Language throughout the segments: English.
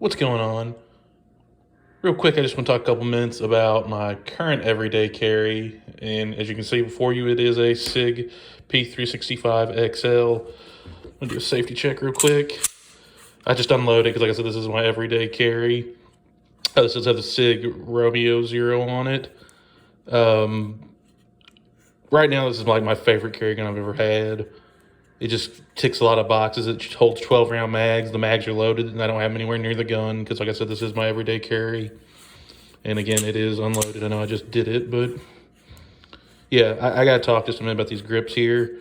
What's going on? Real quick, I just want to talk a couple minutes about my current everyday carry. And as you can see before you, it is a Sig P365 XL. I'm going to do a safety check real quick. I just unloaded it because, like I said, this is my everyday carry. This does have the Sig Romeo Zero on it. Right now, this is like my favorite carry gun I've ever had. It just ticks a lot of boxes. It holds 12-round mags. The mags are loaded, and I don't have them anywhere near the gun because, like I said, this is my everyday carry. And again, it is unloaded. I know I just did it, but yeah, I got to talk just a minute about these grips here.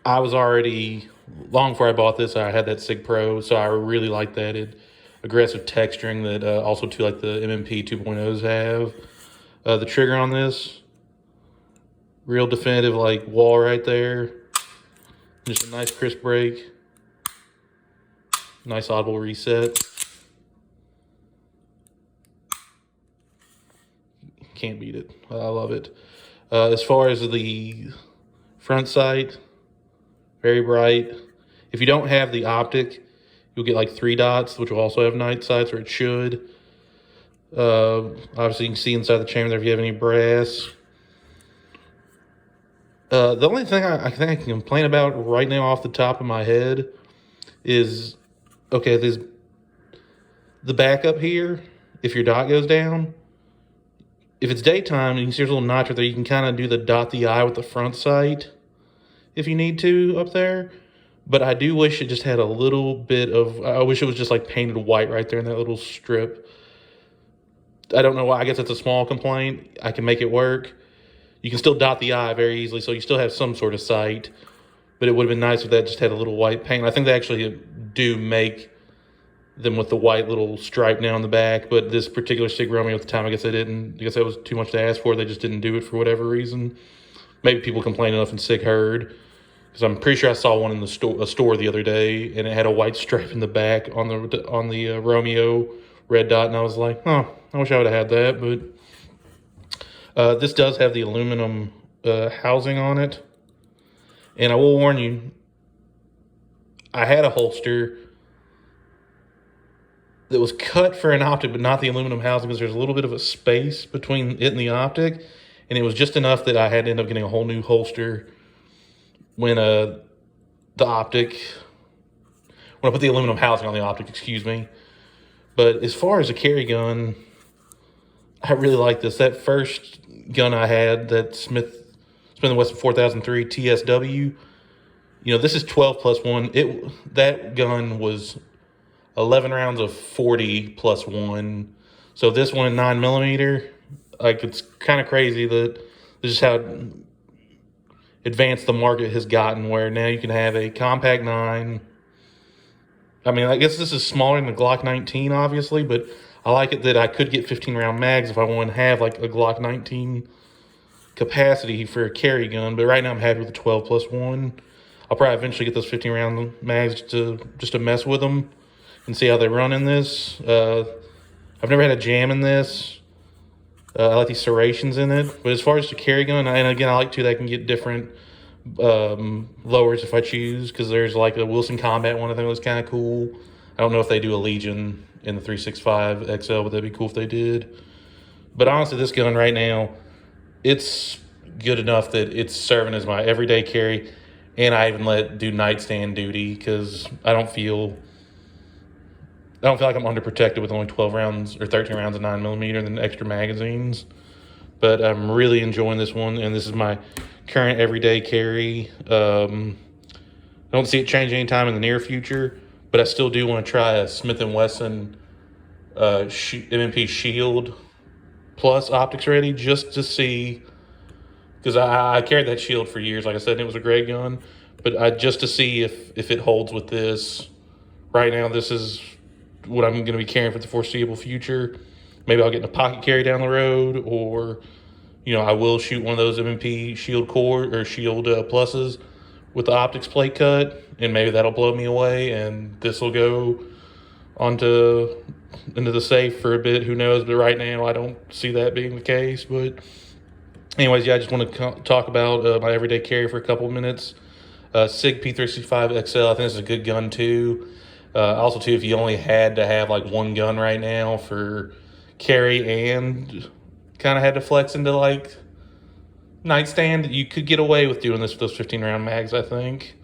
I was already, long before I bought this, I had that Sig Pro, so I really like that. Aggressive texturing that also, too, like the MMP 2.0s have. The trigger on this, real definitive, like wall right there. Just a nice crisp break. Nice audible reset. Can't beat it. I love it. As far as the front sight, very bright. If you don't have the optic, you'll get like 3 dots, which will also have night sights, or it should. Obviously, you can see inside the chamber there if you have any brass. The only thing I think I can complain about right now off the top of my head is, okay, the backup here, if your dot goes down, if it's daytime and you see there's a little notch right there, you can kind of do the dot the eye with the front sight if you need to up there. But I do wish it just had a little bit of, I wish it was just like painted white right there in that little strip. I don't know why. I guess it's a small complaint. I can make it work. You can still dot the eye very easily, so you still have some sort of sight. But it would have been nice if that just had a little white paint. I think they actually do make them with the white little stripe down the back. But this particular Sig Romeo at the time, I guess they didn't. I guess that was too much to ask for. They just didn't do it for whatever reason. Maybe people complained enough and Sig heard. Because I'm pretty sure I saw one in the store the other day, and it had a white stripe in the back on the Romeo red dot, and I was like, oh, I wish I would have had that. But this does have the aluminum housing on it, and I will warn you, I had a holster that was cut for an optic, but not the aluminum housing, because there's a little bit of a space between it and the optic, and it was just enough that I had to end up getting a whole new holster when the optic, when I put the aluminum housing on the optic, excuse me. But as far as a carry gun, I really like this. That first gun I had, that Smith & Wesson 4003 TSW, this is 12 plus 1. That gun was 11 rounds of 40 plus 1. So this one in 9mm, like, it's kind of crazy that this is how advanced the market has gotten, where now you can have a compact 9. I mean, I guess this is smaller than the Glock 19, obviously, but I like it that I could get 15-round mags if I want to have like a Glock 19 capacity for a carry gun. But right now I'm happy with the 12 plus 1. I'll probably eventually get those 15-round mags just to mess with them and see how they run in this. I've never had a jam in this. I like these serrations in it. But as far as the carry gun, and again, I like too that I can get different lowers if I choose, because there's like a Wilson Combat one I think was kind of cool. I don't know if they do a Legion in the 365 XL, but that'd be cool if they did. But honestly, this gun right now, it's good enough that it's serving as my everyday carry, and I even let it do nightstand duty because I don't feel like I'm underprotected with only 12 rounds or 13 rounds of 9mm and then extra magazines. But I'm really enjoying this one, and this is my current everyday carry. I don't see it changing anytime in the near future, but I still do want to try a Smith & Wesson MMP Shield Plus optics ready, just to see, because I carried that Shield for years, like I said, and it was a great gun, but just to see if it holds with this. Right now, this is what I'm going to be carrying for the foreseeable future. Maybe I'll get in a pocket carry down the road, or I will shoot one of those MMP Shield Core or Shield Pluses with the optics plate cut, and maybe that'll blow me away, and this will go into the safe for a bit. Who knows? But right now, I don't see that being the case. But anyways, yeah, I just want to talk about my everyday carry for a couple of minutes. Sig P365 XL. I think this is a good gun too. Also, too, if you only had to have like one gun right now for carry and kind of had to flex into like nightstand, you could get away with doing this with those 15-round mags, I think.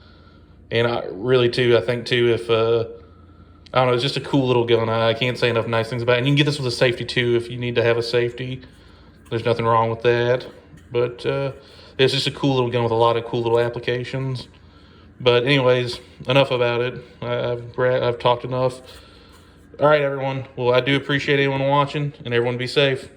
And I think too, if I don't know, it's just a cool little gun. I can't say enough nice things about it. And you can get this with a safety too if you need to have a safety. There's nothing wrong with that. But it's just a cool little gun with a lot of cool little applications. But anyways, enough about it. I've talked enough. All right, everyone. Well, I do appreciate anyone watching, and everyone be safe.